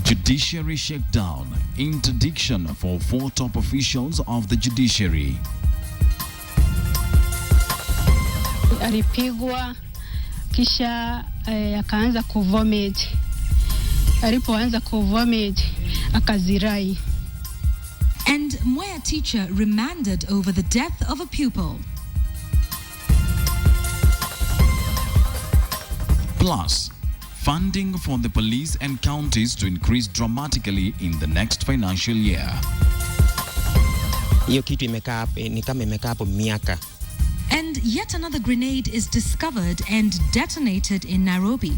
Judiciary shakedown, interdiction for 4 top officials of the judiciary. Alipigwa kisha akaanza kuvomit. Alipoanza kuvomit akazirai. And Mwea teacher remanded over the death of a pupil. Plus, funding for the police and counties to increase dramatically in the next financial year. Hiyo kitu imekaa ni kama imekaa hapo miaka. And yet another grenade is discovered and detonated in Nairobi.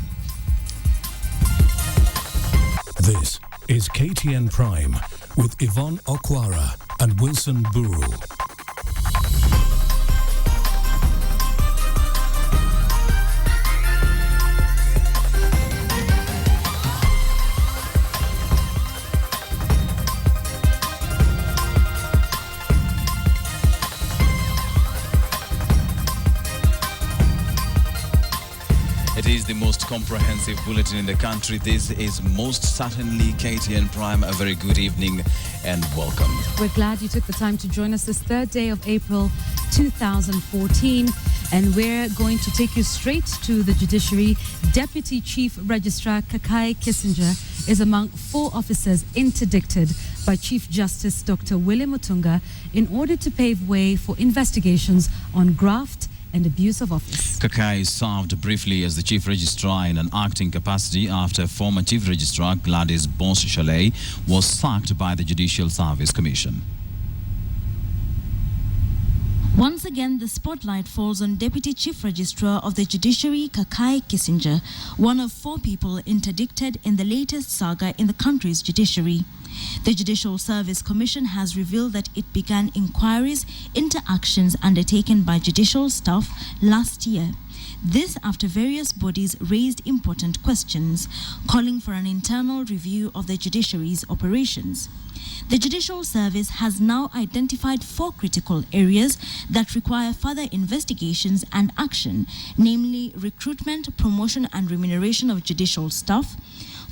This is KTN Prime with Yvonne Okwara and Wilson Buru. It is the most comprehensive bulletin in the country. This is most certainly KTN Prime. A very good evening and welcome. We're glad you took the time to join us this third day of April 2014. And we're going to take you straight to the judiciary. Deputy Chief Registrar Kakai Kissinger is among 4 officers interdicted by Chief Justice Dr. Willie Mutunga in order to pave way for investigations on graft and abuse of office. Kakai served briefly as the Chief Registrar in an acting capacity after former Chief Registrar Gladys Boss-Chalet was sacked by the Judicial Service Commission. Once again, the spotlight falls on Deputy Chief Registrar of the Judiciary, Kakai Kissinger, one of 4 people interdicted in the latest saga in the country's judiciary. The Judicial Service Commission has revealed that it began inquiries into actions undertaken by judicial staff last year. This after various bodies raised important questions, calling for an internal review of the judiciary's operations. The Judicial Service has now identified 4 critical areas that require further investigations and action, namely recruitment, promotion and remuneration of judicial staff,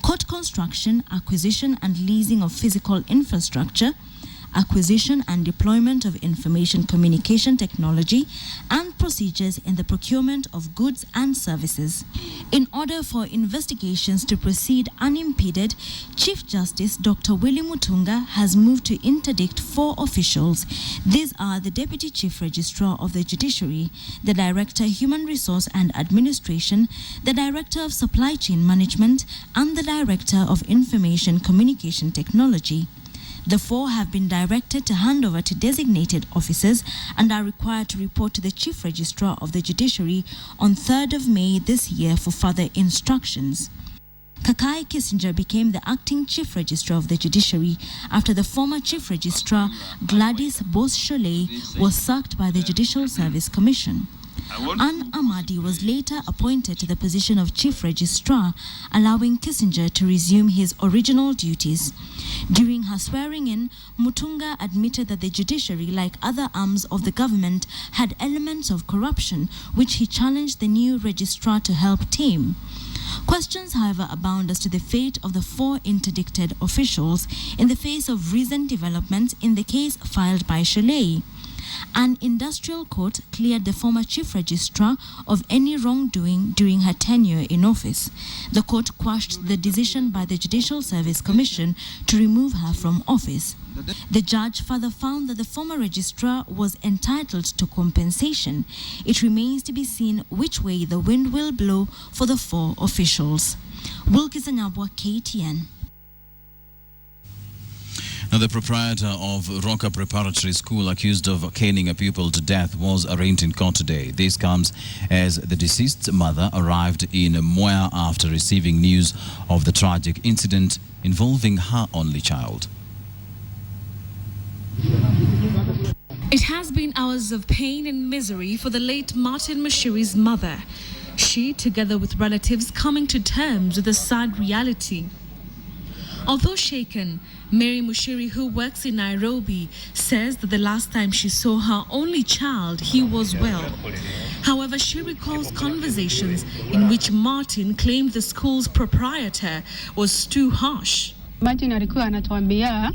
court construction, acquisition and leasing of physical infrastructure, acquisition and deployment of information communication technology, and procedures in the procurement of goods and services. In order for investigations to proceed unimpeded, Chief Justice Dr. Willie Mutunga has moved to interdict 4 officials. These are the Deputy Chief Registrar of the Judiciary, the Director Human Resource and Administration, the Director of Supply Chain Management, and the Director of Information Communication Technology. The 4 have been directed to hand over to designated officers and are required to report to the Chief Registrar of the Judiciary on 3rd of May this year for further instructions. Kakai Kissinger became the acting Chief Registrar of the Judiciary after the former Chief Registrar Gladys Boss-Chalet was sacked by the Judicial Service Commission. Ann Amadi was later appointed to the position of Chief Registrar, allowing Kissinger to resume his original duties. During her swearing-in, Mutunga admitted that the judiciary, like other arms of the government, had elements of corruption, which he challenged the new registrar to help tame. Questions, however, abound as to the fate of the 4 interdicted officials in the face of recent developments in the case filed by Chalet. An industrial court cleared the former Chief Registrar of any wrongdoing during her tenure in office. The court quashed the decision by the Judicial Service Commission to remove her from office. The judge further found that the former registrar was entitled to compensation. It remains to be seen which way the wind will blow for the 4 officials. Wilkison Abwa, KTN. Now, the proprietor of Roca Preparatory School, accused of caning a pupil to death, was arraigned in court today. This comes as the deceased's mother arrived in Mwea after receiving news of the tragic incident involving her only child. It has been hours of pain and misery for the late Martin Mashiri's mother. She, together with relatives, coming to terms with the sad reality. Although shaken, Mary Mushiri, who works in Nairobi, says that the last time she saw her only child, he was well. However, she recalls conversations in which Martin claimed the school's proprietor was too harsh. Martin alikuwa anatuambia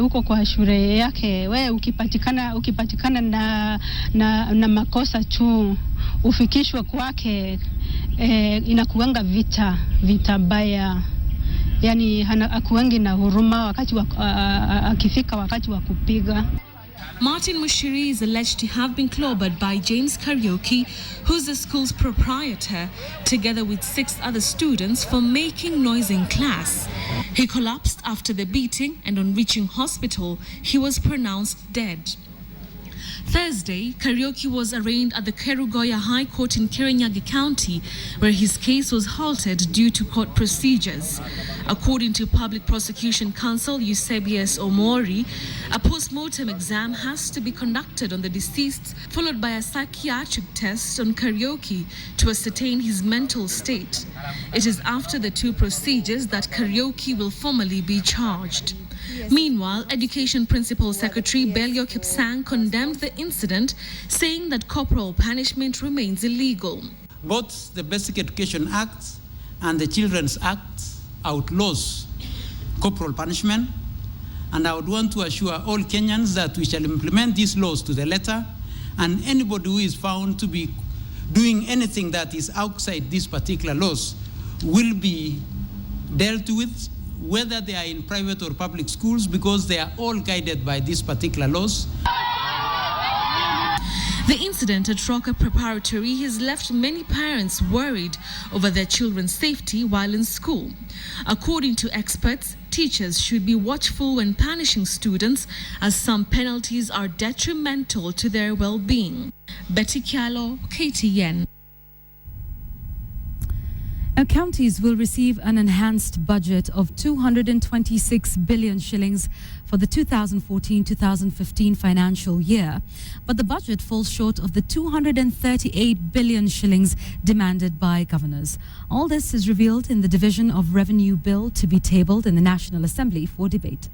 huko kwa shule yake, we ukipatikana na makosa tu ufikishwe kwake, inakuanga vita baya. Yani akuangi na huruma wakati akifika wakati wa kupiga. Martin Mushiri is alleged to have been clobbered by James Karaoke, who's the school's proprietor, together with 6 other students for making noise in class. He collapsed after the beating, and on reaching hospital, he was pronounced dead. Thursday, Karaoke was arraigned at the Kerugoya High Court in Kirinyaga County, where his case was halted due to court procedures. According to Public Prosecution Counsel Eusebius Omori, a post-mortem exam has to be conducted on the deceased, followed by a psychiatric test on Karaoke to ascertain his mental state. It is after the 2 procedures that Karaoke will formally be charged. Meanwhile, Education Principal Secretary Belio Kipsang condemned the incident, saying that corporal punishment remains illegal. Both the Basic Education Act and the Children's Act outlaws corporal punishment, and I would want to assure all Kenyans that we shall implement these laws to the letter, and anybody who is found to be doing anything that is outside these particular laws will be dealt with, whether they are in private or public schools, because they are all guided by these particular laws. The incident at Rocker Preparatory has left many parents worried over their children's safety while in school. According to experts, teachers should be watchful when punishing students, as some penalties are detrimental to their well-being. Betty Kialo, KTN. Now, counties will receive an enhanced budget of 226 billion shillings for the 2014-2015 financial year. But the budget falls short of the 238 billion shillings demanded by governors. All this is revealed in the Division of Revenue Bill to be tabled in the National Assembly for debate.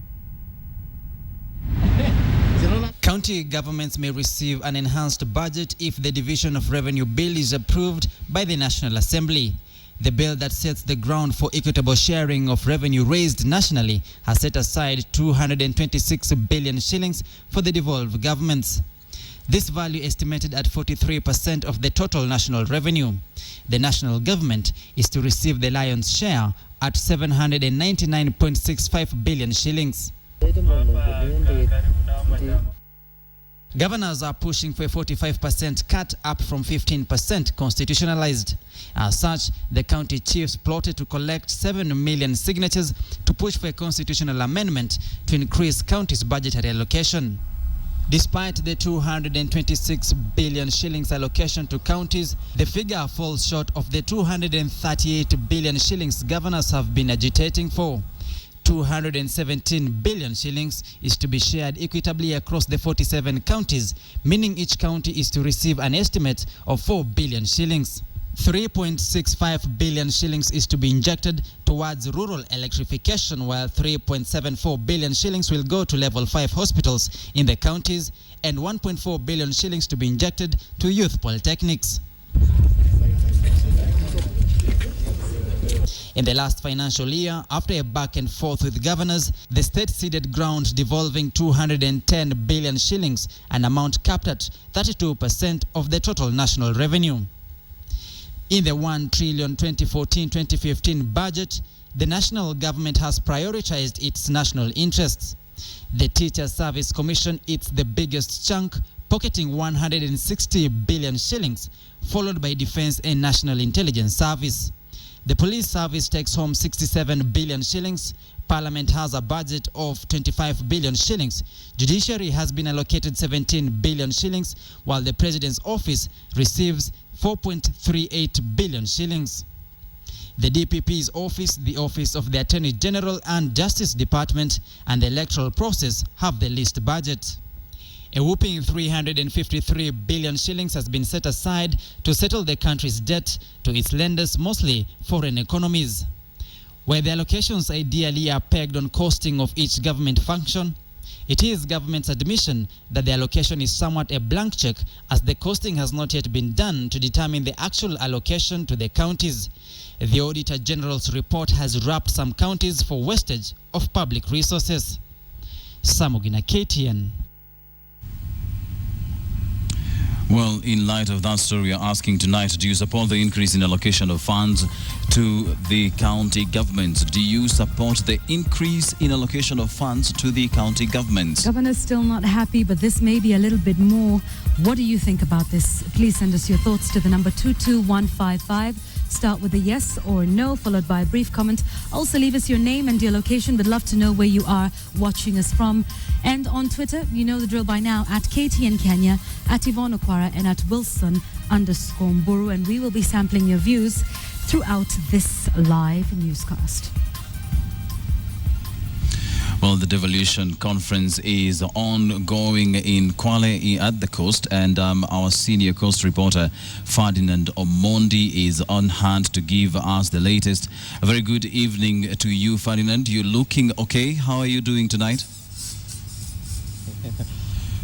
County governments may receive an enhanced budget if the Division of Revenue Bill is approved by the National Assembly. The bill that sets the ground for equitable sharing of revenue raised nationally has set aside 226 billion shillings for the devolved governments. This value estimated at 43% of the total national revenue. The national government is to receive the lion's share at 799.65 billion shillings. Governors are pushing for a 45% cut, up from 15% constitutionalized. As such, the county chiefs plotted to collect 7 million signatures to push for a constitutional amendment to increase counties' budgetary allocation. Despite the 226 billion shillings allocation to counties, the figure falls short of the 238 billion shillings governors have been agitating for. 217 billion shillings is to be shared equitably across the 47 counties, meaning each county is to receive an estimate of 4 billion shillings. 3.65 billion shillings is to be injected towards rural electrification, while 3.74 billion shillings will go to level 5 hospitals in the counties, and 1.4 billion shillings to be injected to youth polytechnics. In the last financial year, after a back and forth with governors, the state ceded ground devolving 210 billion shillings, an amount capped at 32% of the total national revenue. In the 1 trillion 2014-2015 budget, the national government has prioritized its national interests. The Teacher Service Commission eats the biggest chunk, pocketing 160 billion shillings, followed by Defense and National Intelligence Service. The Police Service takes home 67 billion shillings. Parliament has a budget of 25 billion shillings. Judiciary has been allocated 17 billion shillings, while the President's office receives 4.38 billion shillings. The DPP's office, the Office of the Attorney General and Justice Department, and the electoral process have the least budget. A whopping 353 billion shillings has been set aside to settle the country's debt to its lenders, mostly foreign economies. Where the allocations ideally are pegged on costing of each government function, it is government's admission that the allocation is somewhat a blank check, as the costing has not yet been done to determine the actual allocation to the counties. The Auditor General's report has wrapped some counties for wastage of public resources. Samugina, KTN. Well, in light of that story, we are asking tonight, do you support the increase in allocation of funds to the county governments? Do you support the increase in allocation of funds to the county governments? Governor's still not happy, but this may be a little bit more. What do you think about this? Please send us your thoughts to the number 22155. Start with a yes or no, followed by a brief comment. Also, leave us your name and your location. We'd love to know where you are watching us from. And on Twitter, you know the drill by now, at KTN Kenya, at Yvonne Okwara, and at Wilson_Mburu. And we will be sampling your views throughout this live newscast. Well, the Devolution conference is ongoing in Kwale at the coast, and our senior coast reporter Ferdinand Omondi is on hand to give us the latest. A very good evening to you, Ferdinand. You're looking okay. How are you doing tonight?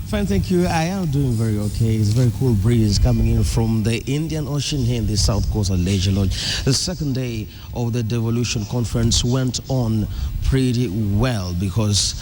Fine, thank you. I am doing very okay. It's a very cool breeze coming in from the Indian Ocean here in the South Coast at Leisure Lodge. The second day of the Devolution conference went on pretty well, because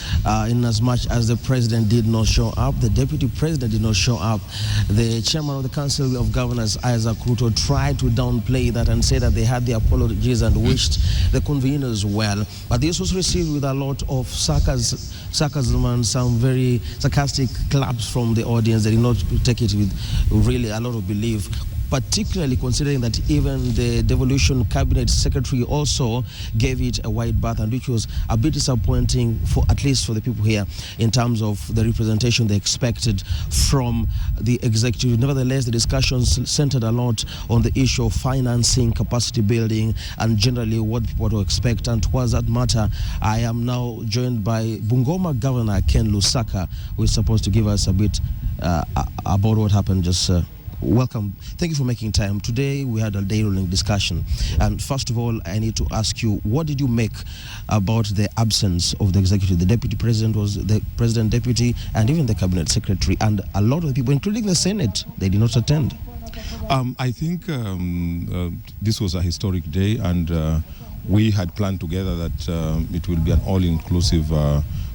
in as much as the president did not show up, the deputy president did not show up, the chairman of the Council of Governors, Isaac Ruto, tried to downplay that and say that they had the apologies and wished the conveners well. But this was received with a lot of sarcasm and some very sarcastic claps from the audience. They did not take it with really a lot of belief, particularly considering that even the Devolution Cabinet Secretary also gave it a wide berth, and which was a bit disappointing, for at least for the people here, in terms of the representation they expected from the executive. Nevertheless, the discussions centered a lot on the issue of financing, capacity building, and generally what people to expect. And towards that matter, I am now joined by Bungoma Governor Ken Lusaka, who is supposed to give us a bit about what happened just welcome. Thank you for making time. Today we had a day-long discussion, and first of all, I need to ask you, what did you make about the absence of the executive? The deputy president was the president, deputy, and even the cabinet secretary, and a lot of the people, including the Senate, they did not attend. I think this was a historic day, and we had planned together that it will be an all-inclusive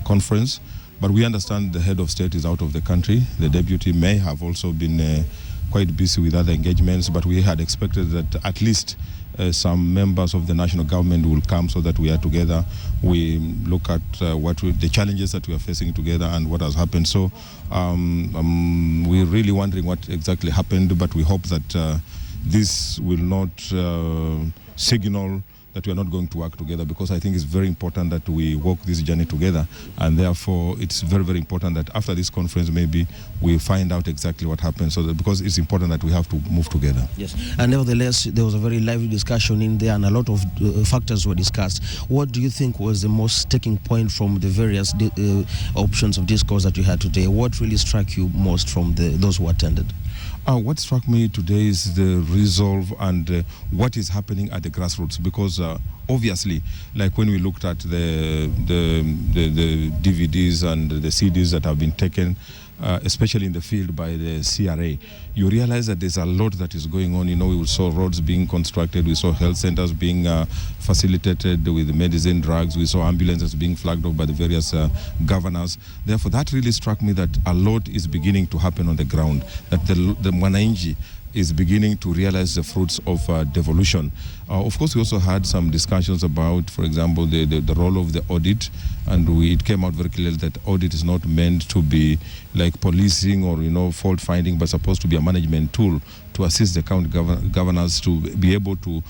conference, but we understand the head of state is out of the country. The deputy may have also been quite busy with other engagements, but we had expected that at least some members of the national government will come, so that we are together. We look at the challenges that we are facing together and what has happened. So we're really wondering what exactly happened, but we hope that this will not signal that we are not going to work together, because I think it's very important that we walk this journey together, and therefore it's very, very important that after this conference maybe we find out exactly what happened, so that, because it's important that we have to move together. Yes, and nevertheless there was a very lively discussion in there, and a lot of factors were discussed. What do you think was the most taking point from the various options of discourse that you had today? What really struck you most from those who attended? What struck me today is the resolve and what is happening at the grassroots, because obviously, like when we looked at the DVDs and the CDs that have been taken, especially in the field by the CRA, you realize that there's a lot that is going on. You know, we saw roads being constructed, we saw health centers being facilitated with medicine, drugs, we saw ambulances being flagged off by the various governors. Therefore, that really struck me that a lot is beginning to happen on the ground, that the Mwananchi is beginning to realize the fruits of devolution. Of course, we also had some discussions about, for example, the role of the audit, and it came out very clearly that audit is not meant to be like policing or, you know, fault finding, but supposed to be a management tool to assist the county governors to be able to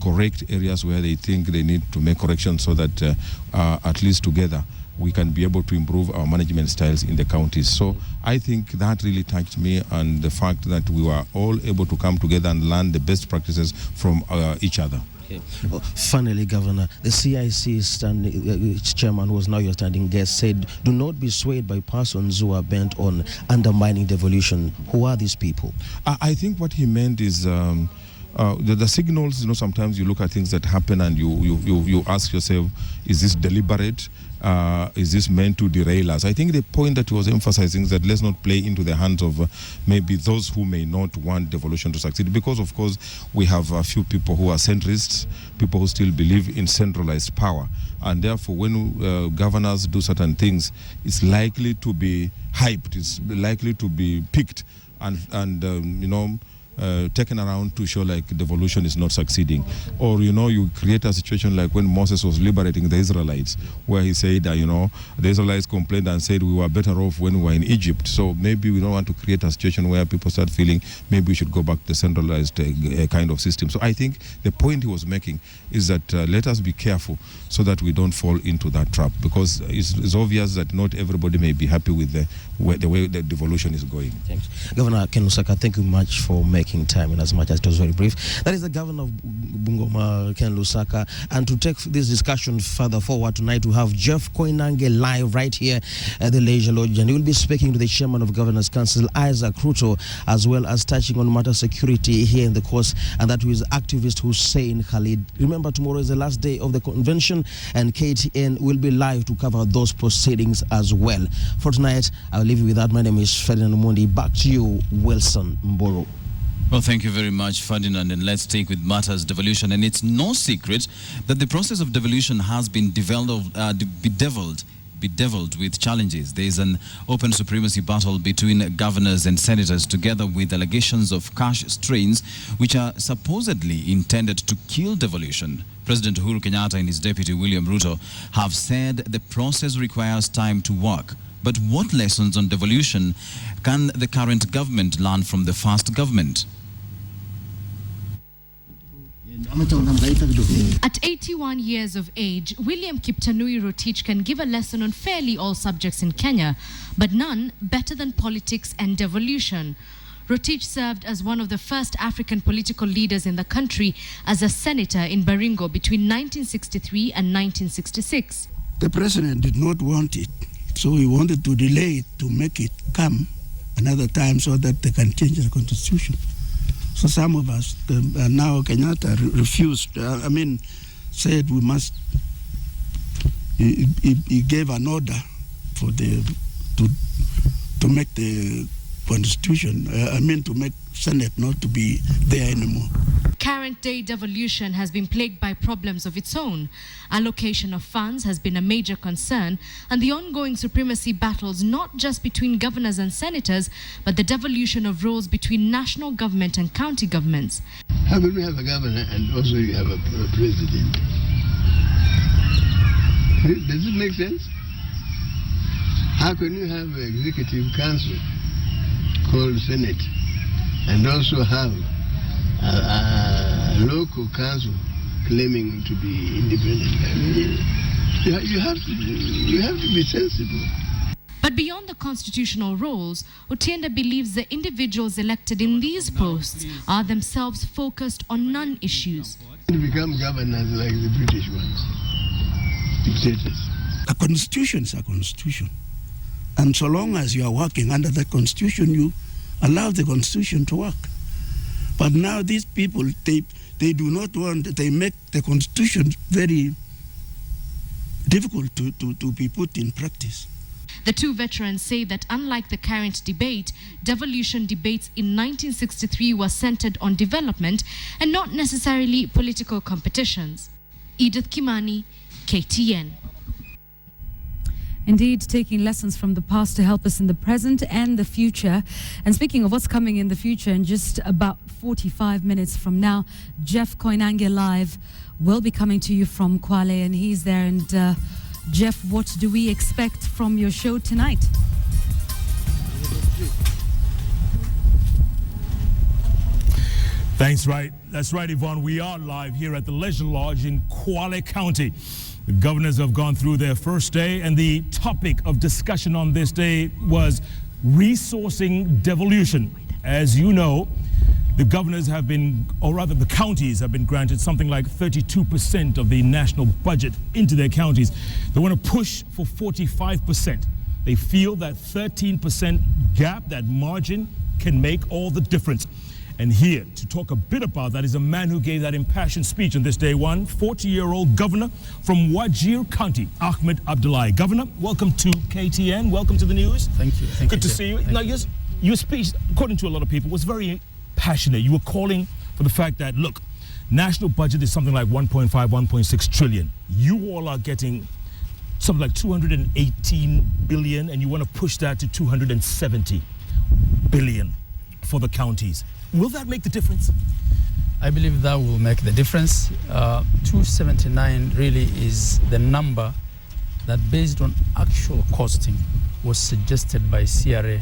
correct areas where they think they need to make corrections, so that at least together we can be able to improve our management styles in the counties. So I think that really touched me, and the fact that we were all able to come together and learn the best practices from each other. Okay. Well, finally, Governor, the CIC chairman, who was now your standing guest, said, do not be swayed by persons who are bent on undermining devolution. Who are these people? I think what he meant is The signals, sometimes you look at things that happen and you ask yourself, is this deliberate? Is this meant to derail us? I think the point that he was emphasizing is that let's not play into the hands of maybe those who may not want devolution to succeed, because of course we have a few people who are centrists, people who still believe in centralized power, and therefore when governors do certain things, it's likely to be hyped, it's likely to be picked and taken around to show like devolution is not succeeding. Or, you create a situation like when Moses was liberating the Israelites, where he said, the Israelites complained and said we were better off when we were in Egypt. So maybe we don't want to create a situation where people start feeling maybe we should go back to the centralized kind of system. So I think the point he was making is that let us be careful so that we don't fall into that trap, because it's obvious that not everybody may be happy with the way the devolution is going. Thanks. Governor Ken Lusaka, thank you much for making time in as much as it was very brief. That is the Governor of Bungoma, Ken Lusaka. And to take this discussion further forward tonight, we have Jeff Koinange live right here at the Leisure Lodge, and he will be speaking to the Chairman of Governors Council, Isaac Ruto, as well as touching on matter security here in the course, and that was activist Hussein Khalid. Remember, tomorrow is the last day of the convention, and KTN will be live to cover those proceedings as well. For tonight, I'll leave you with that. My name is Ferdinand Mundi. Back to you, Wilson Mboro. Well, thank you very much, Ferdinand, and let's take with matters devolution. And it's no secret that the process of devolution has been bedeviled with challenges. There is an open supremacy battle between governors and senators, together with allegations of cash strains which are supposedly intended to kill devolution. President Uhuru Kenyatta and his deputy William Ruto have said the process requires time to work. But what lessons on devolution can the current government learn from the first government? At 81 years of age, William Kiptanui Rotich can give a lesson on fairly all subjects in Kenya, but none better than politics and devolution. Rotich served as one of the first African political leaders in the country as a senator in Baringo between 1963 and 1966. The president did not want it, so he wanted to delay it to make it come another time so that they can change the constitution. So some of us, now Kenyatta refused, said we must, he gave an order for to make the constitution, to make Senate not to be there anymore. Current day devolution has been plagued by problems of its own. Allocation of funds has been a major concern, and the ongoing supremacy battles not just between governors and senators, but the devolution of roles between national government and county governments. How can we have a governor and also you have a president? Does it make sense? How can you have an executive council called Senate and also have a local council claiming to be independent? You have to be sensible. But beyond the constitutional roles, Otienda believes the individuals elected in these posts are themselves focused on non-issues. To become governors like the British ones, dictators. A constitution is a constitution. And so long as you are working under that constitution, you allow the constitution to work. But now these people, they do not want, they make the constitution very difficult to be put in practice. The two veterans say that unlike the current debate, devolution debates in 1963 were centered on development and not necessarily political competitions. Edith Kimani, KTN. Indeed, taking lessons from the past to help us in the present and the future. And speaking of what's coming in the future, in just about 45 minutes from now, Jeff Koinange Live will be coming to you from Kwale, and he's there. And Jeff, what do we expect from your show tonight? Thanks, right. That's right, Yvonne. We are live here at the Leisure Lodge in Kwale County. The governors have gone through their first day, and the topic of discussion on this day was resourcing devolution. As you know, the governors have been, or rather the counties have been granted something like 32% of the national budget into their counties. They want to push for 45%. They feel that 13% gap, that margin, can make all the difference. And here to talk a bit about that is a man who gave that impassioned speech on this day one, 40-year-old governor from Wajir County, Ahmed Abdullahi. Governor, welcome to KTN. Welcome to the news. Thank you. Good to see you. Now, your speech, according to a lot of people, was very passionate. You were calling for the fact that, look, national budget is something like 1.5, 1.6 trillion. You all are getting something like 218 billion, and you want to push that to 270 billion for the counties. Will that make the difference? I believe that will make the difference. 279 really is the number that, based on actual costing, was suggested by CRA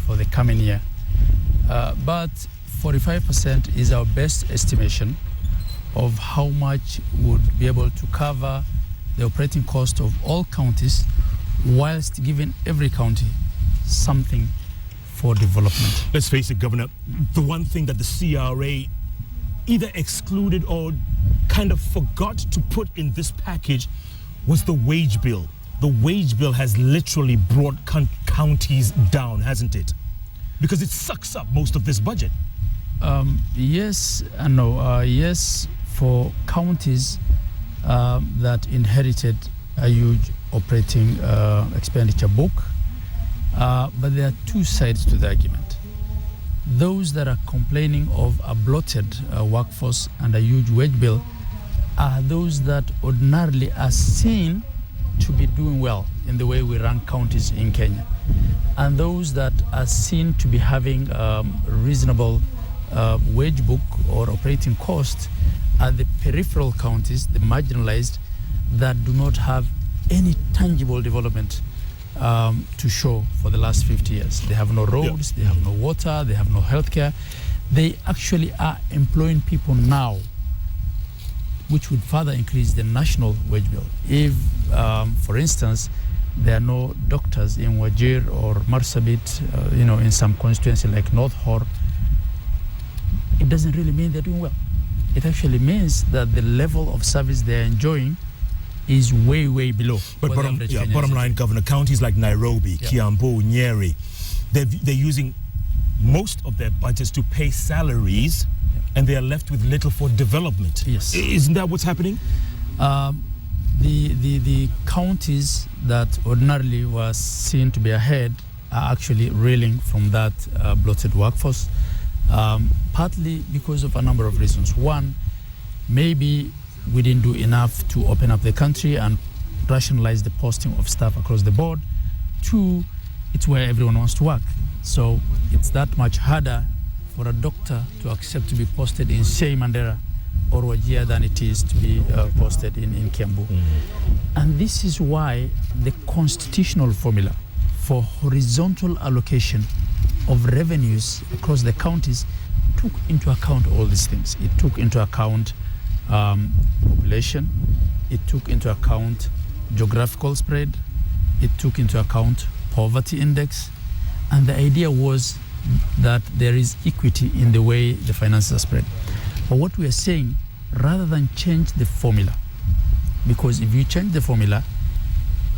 for the coming year. But 45% is our best estimation of how much would be able to cover the operating cost of all counties, whilst giving every county something for development. Let's face it, Governor, the one thing that the CRA either excluded or kind of forgot to put in this package was the wage bill. The wage bill has literally brought counties down, hasn't it? Because it sucks up most of this budget. Yes and no. Yes, for counties that inherited a huge operating expenditure book. But there are two sides to the argument. Those that are complaining of a bloated workforce and a huge wage bill are those that ordinarily are seen to be doing well in the way we run counties in Kenya. And those that are seen to be having reasonable wage book or operating cost are the peripheral counties, the marginalized, that do not have any tangible development to show for the last 50 years. They have no roads, they have no water, they have no healthcare. They actually are employing people now, which would further increase the national wage bill. If, for instance, there are no doctors in Wajir or Marsabit, in some constituency like North Hor, it doesn't really mean they're doing well. It actually means that the level of service they're enjoying is way, way below. But bottom line, Governor, counties like Nairobi, Kiambu, Nyeri, they're using most of their budgets to pay salaries, and they are left with little for development. Yes. Isn't that what's happening? The counties that ordinarily were seen to be ahead are actually reeling from that bloated workforce, partly because of a number of reasons. One, maybe we didn't do enough to open up the country and rationalize the posting of staff across the board. Two, it's where everyone wants to work. So it's that much harder for a doctor to accept to be posted in Shey Mandera or Wajir than it is to be posted in Kiambu. And this is why the constitutional formula for horizontal allocation of revenues across the counties took into account all these things. It took into account population, it took into account geographical spread, it took into account poverty index, and the idea was that there is equity in the way the finances are spread. But what we are saying, rather than change the formula, because if you change the formula,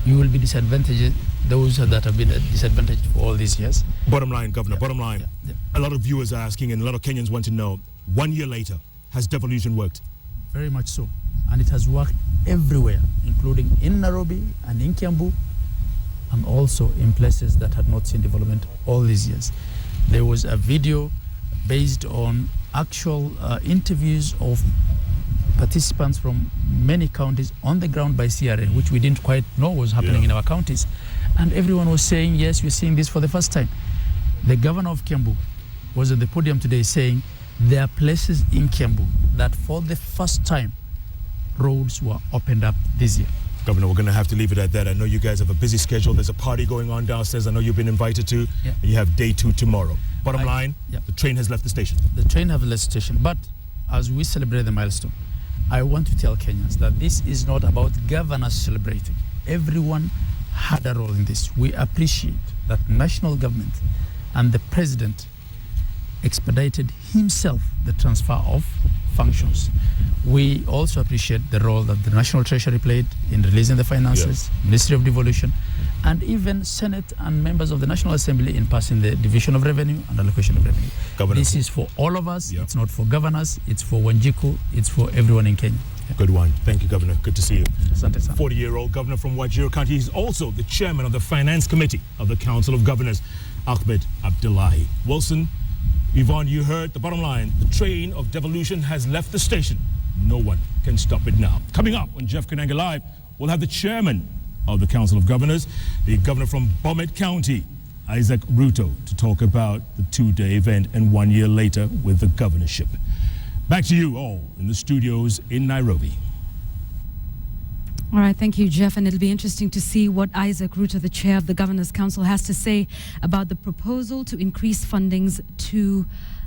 you will be disadvantaged those that have been disadvantaged for all these years. Bottom line, Governor, bottom line. A lot of viewers are asking, and a lot of Kenyans want to know, 1 year later, has devolution worked? Very much so. And it has worked everywhere, including in Nairobi and in Kiambu, and also in places that had not seen development all these years. There was a video based on actual interviews of participants from many counties on the ground by CRA, which we didn't quite know was happening in our counties. And everyone was saying, yes, we're seeing this for the first time. The governor of Kiambu was at the podium today saying there are places in Kiambu that for the first time roads were opened up this year. Governor, we're going to have to leave it at that. I know you guys have a busy schedule. There's a party going on downstairs. I know you've been invited to. Yeah. And you have day 2 tomorrow. Bottom line, the train has left the station. The train has left the station. But as we celebrate the milestone, I want to tell Kenyans that this is not about governors celebrating. Everyone had a role in this. We appreciate that national government and the president expedited himself the transfer of functions. We also appreciate the role that the National Treasury played in releasing the finances, Ministry of Devolution, and even Senate and members of the National Assembly in passing the division of revenue and allocation of revenue. This is for all of us. It's not for governors. It's for Wanjiku. It's for everyone in Kenya. Good one. Thank you, Governor. Good to see you. 40-year-old governor from Wajir County. He's also the chairman of the Finance Committee of the Council of Governors, Ahmed Abdullahi. Wilson, Yvonne, you heard the bottom line. The train of devolution has left the station. No one can stop it now. Coming up on Jeff Kananga Live, we'll have the chairman of the Council of Governors, the governor from Bomet County, Isaac Ruto, to talk about the two-day event and 1 year later with the governorship. Back to you all in the studios in Nairobi. All right, thank you, Jeff. And it'll be interesting to see what Isaac Ruto, the chair of the Governor's Council, has to say about the proposal to increase fundings to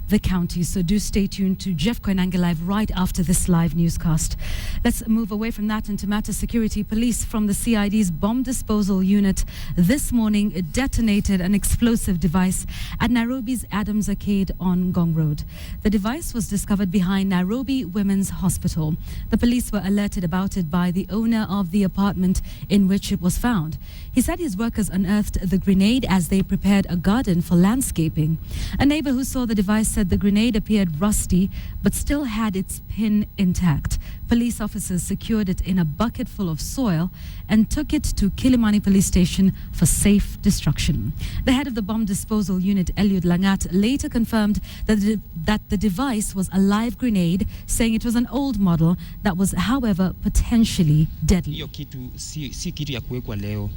the county. So do stay tuned to Jeff Koinange Live right after this live newscast. Let's move away from that into matter security. Police from the CID's bomb disposal unit this morning detonated an explosive device at Nairobi's Adams Arcade on Ngong Road. The device was discovered behind Nairobi Women's Hospital. The police were alerted about it by the owner of the apartment in which it was found. He said his workers unearthed the grenade as they prepared a garden for landscaping. A neighbor who saw the device said the grenade appeared rusty but still had its pin intact. Police officers secured it in a bucket full of soil and took it to Kilimani Police Station for safe destruction. The head of the bomb disposal unit, Eliud Langat, later confirmed that the device was a live grenade, saying it was an old model that was, however, potentially deadly. Hiyo kitu si kitu ya kuwekwa leo.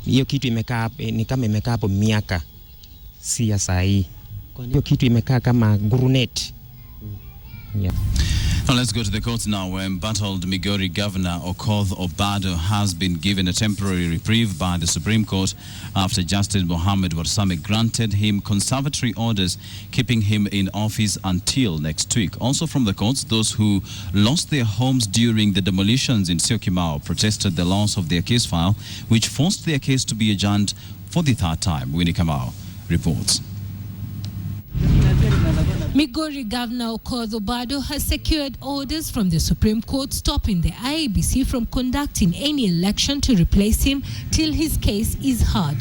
Hiyo kitu imekaa ni kama imekaa hapo miaka si ya saa hii. Kwa hiyo kitu imekaa kama grenade. Now let's go to the courts now, where embattled Migori Governor Okoth Obado has been given a temporary reprieve by the Supreme Court after Justice Mohammed Warsame granted him conservatory orders, keeping him in office until next week. Also from the courts, those who lost their homes during the demolitions in Syokimau protested the loss of their case file, which forced their case to be adjourned for the third time. Winnie Kamau reports. Migori Governor Okoth Obado has secured orders from the Supreme Court stopping the IEBC from conducting any election to replace him till his case is heard.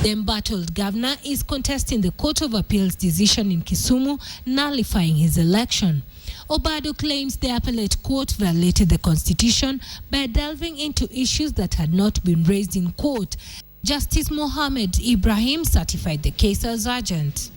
The embattled governor is contesting the Court of Appeal's decision in Kisumu nullifying his election. Obado claims the appellate court violated the constitution by delving into issues that had not been raised in court. Justice Mohammed Ibrahim certified the case as urgent.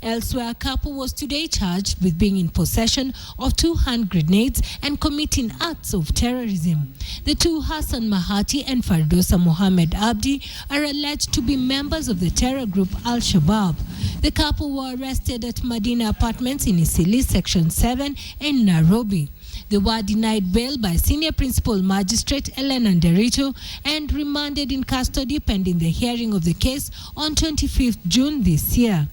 Elsewhere, a couple was today charged with being in possession of 2 hand grenades and committing acts of terrorism. The two, Hassan Mahati and Fardosa Mohammed Abdi, are alleged to be members of the terror group Al-Shabaab. The couple were arrested at Madina Apartments in Isili, Section 7 in Nairobi. They were denied bail by Senior Principal Magistrate Elena Nderito and remanded in custody pending the hearing of the case on 25th June this year.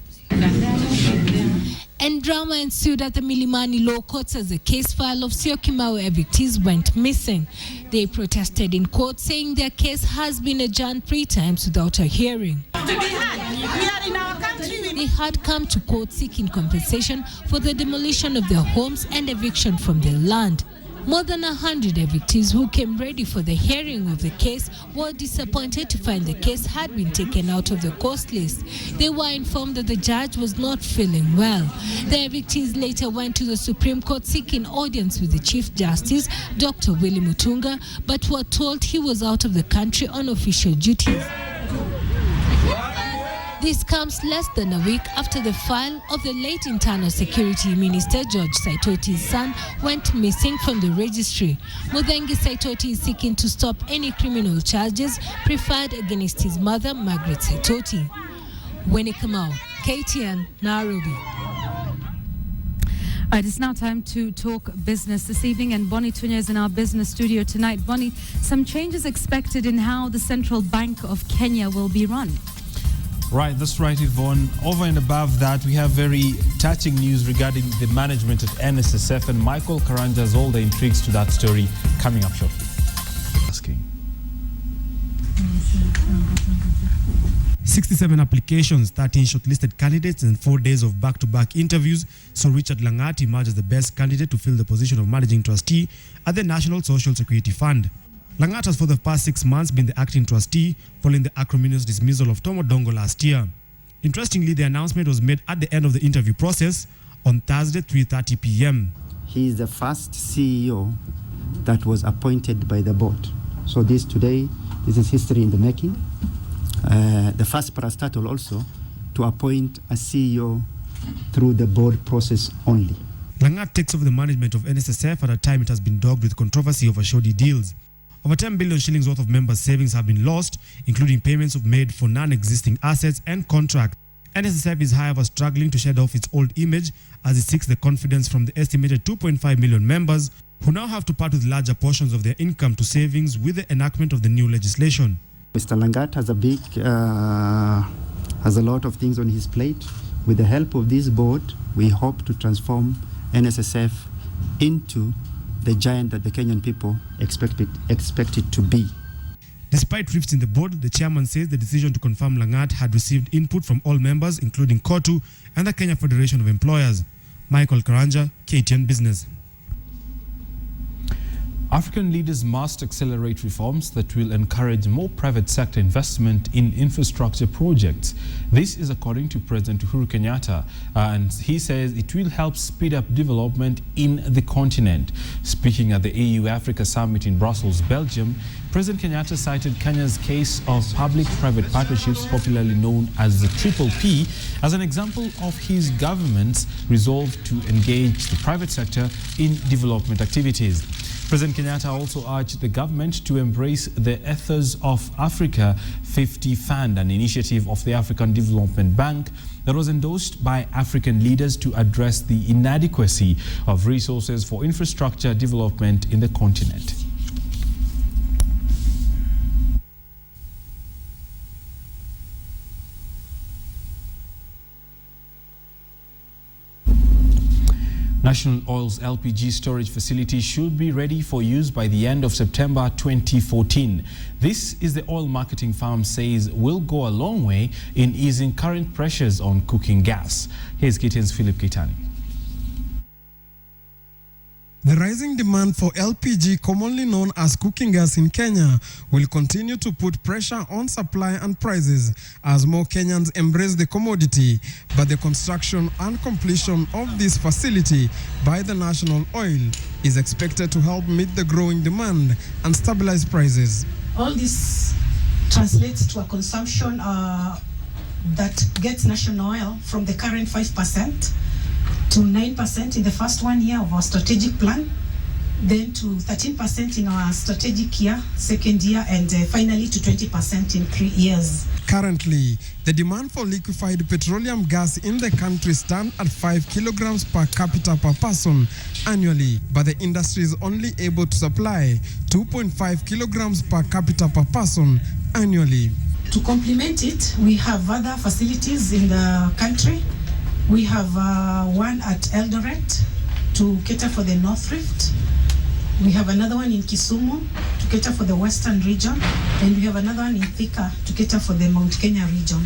And drama ensued at the Milimani Law Courts as the case file of Syokimau evictees went missing. They protested in court, saying their case has been adjourned 3 times without a hearing. They had come to court seeking compensation for the demolition of their homes and eviction from their land. More than 100 evictees who came ready for the hearing of the case were disappointed to find the case had been taken out of the court list. They were informed that the judge was not feeling well. The evictees later went to the Supreme Court seeking audience with the Chief Justice, Dr. Willie Mutunga, but were told he was out of the country on official duties. This comes less than a week after the file of the late Internal Security Minister George Saitoti's son went missing from the registry. Muthengi Saitoti is seeking to stop any criminal charges preferred against his mother, Margaret Saitoti. Winnie Kamau, KTN, Nairobi. All right, it's now time to talk business this evening, and Bonnie Tunya is in our business studio tonight. Bonnie, some changes expected in how the Central Bank of Kenya will be run. Right, that's right, Yvonne. Over and above that, we have very touching news regarding the management at NSSF, and Michael Karanja has all the intrigues to that story coming up shortly. 67 applications, 13 shortlisted candidates, and 4 days of back-to-back interviews saw Richard Langat emerge as the best candidate to fill the position of managing trustee at the National Social Security Fund. Langat has for the past 6 months been the acting trustee following the acrimonious dismissal of Tom Odongo last year. Interestingly, the announcement was made at the end of the interview process on Thursday, 3:30 p.m. He is the first CEO that was appointed by the board. So this is history in the making. The first parastatal also to appoint a CEO through the board process only. Langat takes over the management of NSSF at a time it has been dogged with controversy over shoddy deals. Over 10 billion shillings worth of members' savings have been lost, including payments made for non-existing assets and contracts. NSSF is, however, struggling to shed off its old image as it seeks the confidence from the estimated 2.5 million members who now have to part with larger portions of their income to savings with the enactment of the new legislation. Mr. Langat has a lot of things on his plate. With the help of this board, we hope to transform NSSF into the giant that the Kenyan people expect it to be. Despite rifts in the board, the chairman says the decision to confirm Langat had received input from all members, including KOTU and the Kenya Federation of Employers. Michael Karanja, KTN Business. African leaders must accelerate reforms that will encourage more private sector investment in infrastructure projects. This is according to President Uhuru Kenyatta, and he says it will help speed up development in the continent. Speaking at the AU Africa Summit in Brussels, Belgium, President Kenyatta cited Kenya's case of public-private partnerships, popularly known as the Triple P, as an example of his government's resolve to engage the private sector in development activities. President Kenyatta also urged the government to embrace the Ethos of Africa 50 Fund, an initiative of the African Development Bank that was endorsed by African leaders to address the inadequacy of resources for infrastructure development in the continent. National Oil's LPG storage facility should be ready for use by the end of September 2014. This is the oil marketing firm says will go a long way in easing current pressures on cooking gas. Here's KTN's Philip Keitani. The rising demand for LPG, commonly known as cooking gas in Kenya, will continue to put pressure on supply and prices as more Kenyans embrace the commodity. But the construction and completion of this facility by the National Oil is expected to help meet the growing demand and stabilize prices. All this translates to a consumption that gets National Oil from the current 5% to 9% in the first 1 year of our strategic plan, then to 13% in our strategic year, second year, and finally to 20% in 3 years. Currently, the demand for liquefied petroleum gas in the country stands at 5 kilograms per capita per person annually, but the industry is only able to supply 2.5 kilograms per capita per person annually. To complement it, we have other facilities in the country. We have one at Eldoret to cater for the North Rift. We have another one in Kisumu to cater for the Western region. And we have another one in Thika to cater for the Mount Kenya region.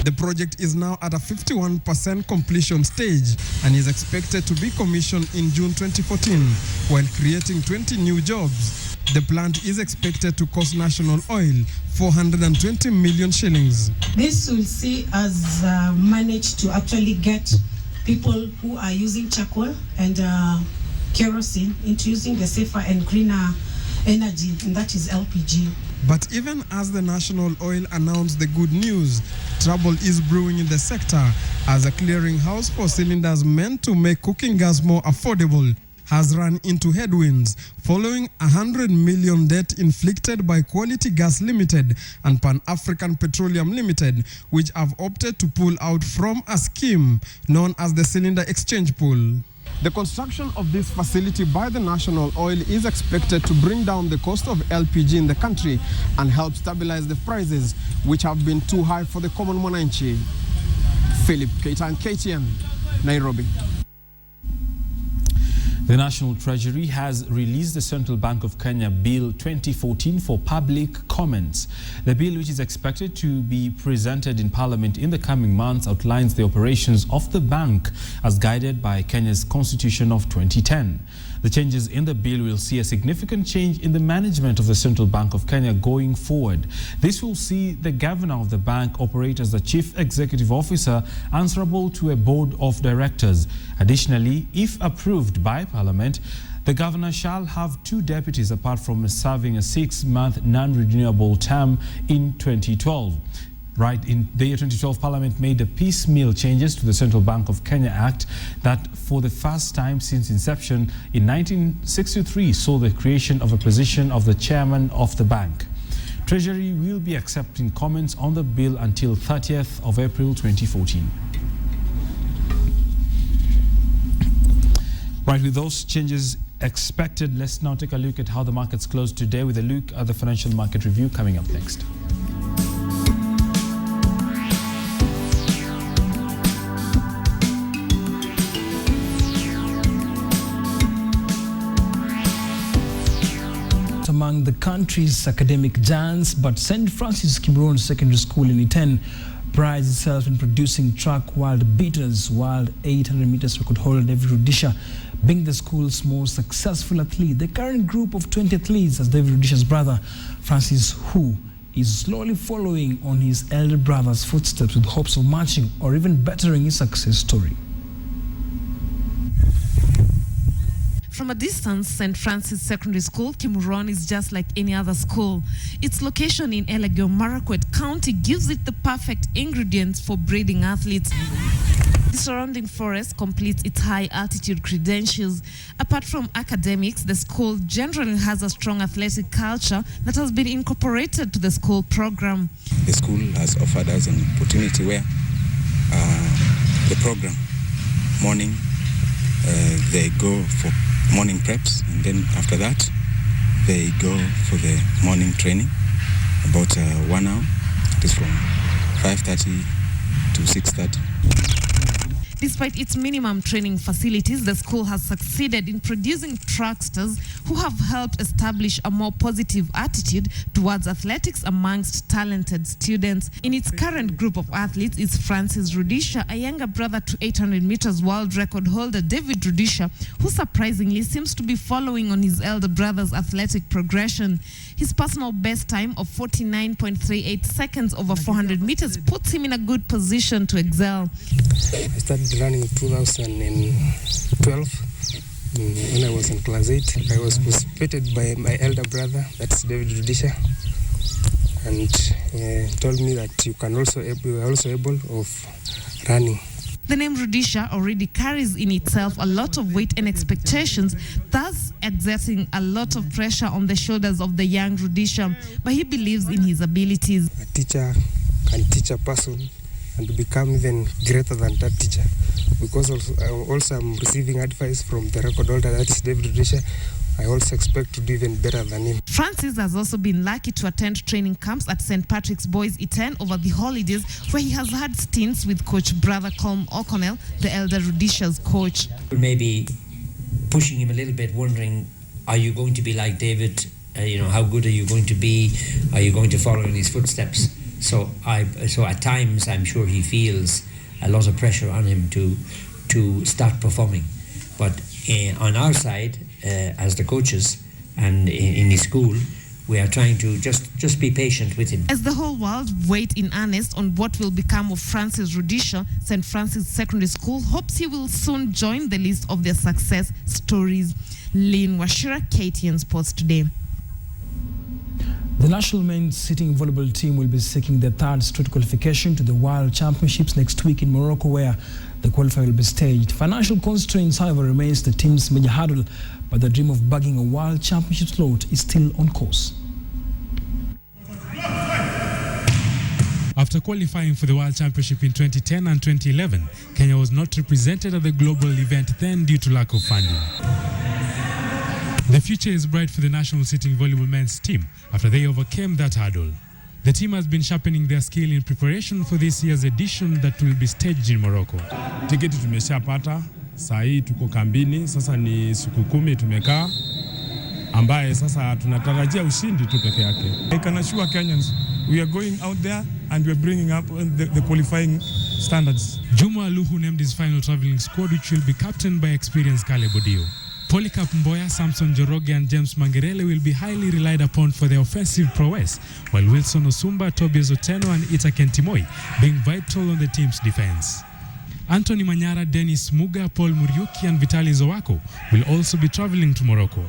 The project is now at a 51% completion stage and is expected to be commissioned in June 2014 while creating 20 new jobs. The plant is expected to cost National Oil 420 million shillings. This will see us manage to actually get people who are using charcoal and kerosene into using the safer and greener energy, and that is LPG. But even as the National Oil announced the good news, trouble is brewing in the sector as a clearinghouse for cylinders meant to make cooking gas more affordable has run into headwinds following 100 million debt inflicted by Quality Gas Limited and Pan-African Petroleum Limited, which have opted to pull out from a scheme known as the Cylinder Exchange Pool. The construction of this facility by the National Oil is expected to bring down the cost of LPG in the country and help stabilize the prices, which have been too high for the common mwananchi. Philip Keitani, KTN, Nairobi. The National Treasury has released the Central Bank of Kenya Bill 2014 for public comments. The bill, which is expected to be presented in Parliament in the coming months, outlines the operations of the bank as guided by Kenya's Constitution of 2010. The changes in the bill will see a significant change in the management of the Central Bank of Kenya going forward. This will see the governor of the bank operate as the chief executive officer, answerable to a board of directors. Additionally, if approved by Parliament, the governor shall have 2 deputies apart from serving a 6-month non-renewable term in 2012. Right in the year 2012, Parliament made the piecemeal changes to the Central Bank of Kenya Act that, for the first time since inception in 1963, saw the creation of a position of the chairman of the bank. Treasury will be accepting comments on the bill until 30th of April 2014. Right, with those changes expected, let's now take a look at how the markets closed today with a look at the financial market review coming up next. Among the country's academic giants, but St. Francis Kimuron Secondary School in Iten prides itself in producing track world beaters, world 800 meters record holder David Rudisha being the school's most successful athlete. The current group of 20 athletes, as David Rudisha's brother Francis, who is slowly following on his elder brother's footsteps with hopes of matching or even bettering his success story. From a distance, St. Francis Secondary School, Kimuron, is just like any other school. Its location in Elgeyo Marakwet County gives it the perfect ingredients for breeding athletes. The surrounding forest completes its high-altitude credentials. Apart from academics, the school generally has a strong athletic culture that has been incorporated to the school program. The school has offered us an opportunity where the program, morning, they go for morning preps, and then after that they go for the morning training, about 1 hour. It is from 5:30 to 6:30. Despite its minimum training facilities, the school has succeeded in producing tracksters who have helped establish a more positive attitude towards athletics amongst talented students. In its current group of athletes is Francis Rudisha, a younger brother to 800 meters world record holder David Rudisha, who surprisingly seems to be following on his elder brother's athletic progression. His personal best time of 49.38 seconds over 400 meters puts him in a good position to excel. I started running in 2012 when I was in class 8. I was participated by my elder brother, that's David Rudisha, and told me that you are also able of running. The name Rudisha already carries in itself a lot of weight and expectations, thus exerting a lot of pressure on the shoulders of the young Rudisha, but he believes in his abilities. A teacher can teach a person and to become even greater than that teacher. Because also I'm receiving advice from the record holder, that is David Rudisha. I also expect to do even better than him. Francis has also been lucky to attend training camps at St. Patrick's Boys Iten over the holidays, where he has had stints with coach brother Colm O'Connell, the elder Rudisha's coach. Maybe pushing him a little bit, wondering, are you going to be like David? How good are you going to be? Are you going to follow in his footsteps? So at times I'm sure he feels a lot of pressure on him to start performing. But on our side, as the coaches and in his school, we are trying to just be patient with him. As the whole world wait in earnest on what will become of Francis Rudisha, St. Francis Secondary School hopes he will soon join the list of their success stories. Lynn Washira, KTN Sports Today. The national men's sitting volleyball team will be seeking their 3rd straight qualification to the World Championships next week in Morocco, where the qualifier will be staged. Financial constraints, however, remains the team's major hurdle, but the dream of bagging a World Championship slot is still on course. After qualifying for the World Championship in 2010 and 2011, Kenya was not represented at the global event then due to lack of funding. The future is bright for the national sitting volleyball men's team after they overcame that hurdle. The team has been sharpening their skill in preparation for this year's edition that will be staged in Morocco. Tiketi tumeshapata, Saa hii tuko kambini, sasa ni siku 10 tumekaa, ambaye sasa tunatarajia ushindi tu peke yake. I can assure Kenyans we are going out there and we are bringing up the qualifying standards. Juma Aluhu named his final traveling squad, which will be captained by experienced Caleb Odio. Polycarp Mboya, Samson Joroge and James Mangerele will be highly relied upon for their offensive prowess, while Wilson Osumba, Tobias Oteno and Itaken Timoi being vital on the team's defense. Anthony Manyara, Dennis Muga, Paul Muriuki and Vitali Zowako will also be traveling to Morocco.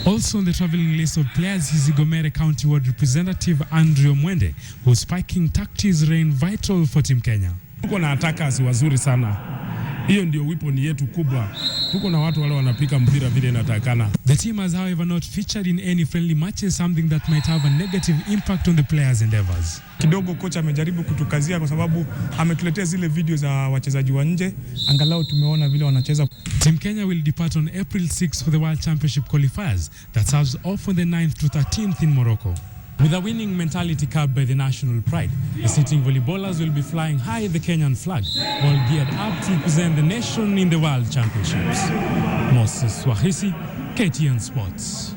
Also on the traveling list of players is Igomere County Ward representative Andrew Mwende, whose spiking tactics reign vital for Team Kenya. Tuko na attackers wazuri sana. Hiyo ndio weapon yetu kubwa. Tuko na watu wale wanapika mpira vile inatakana. The team has however not featured in any friendly matches, something that might have a negative impact on the players' endeavors. Kidogo kocha amejaribu kutukazia kwa sababu ametuletea zile video za wachezaji wa nje, angalau tumeona vile wanacheza. Team Kenya will depart on April 6 for the World Championship qualifiers that serves off on the 9th to 13th in Morocco. With a winning mentality curbed by the national pride, the sitting volleyballers will be flying high the Kenyan flag, all geared up to represent the nation in the World Championships. Moses Wahisi, KTN Sports.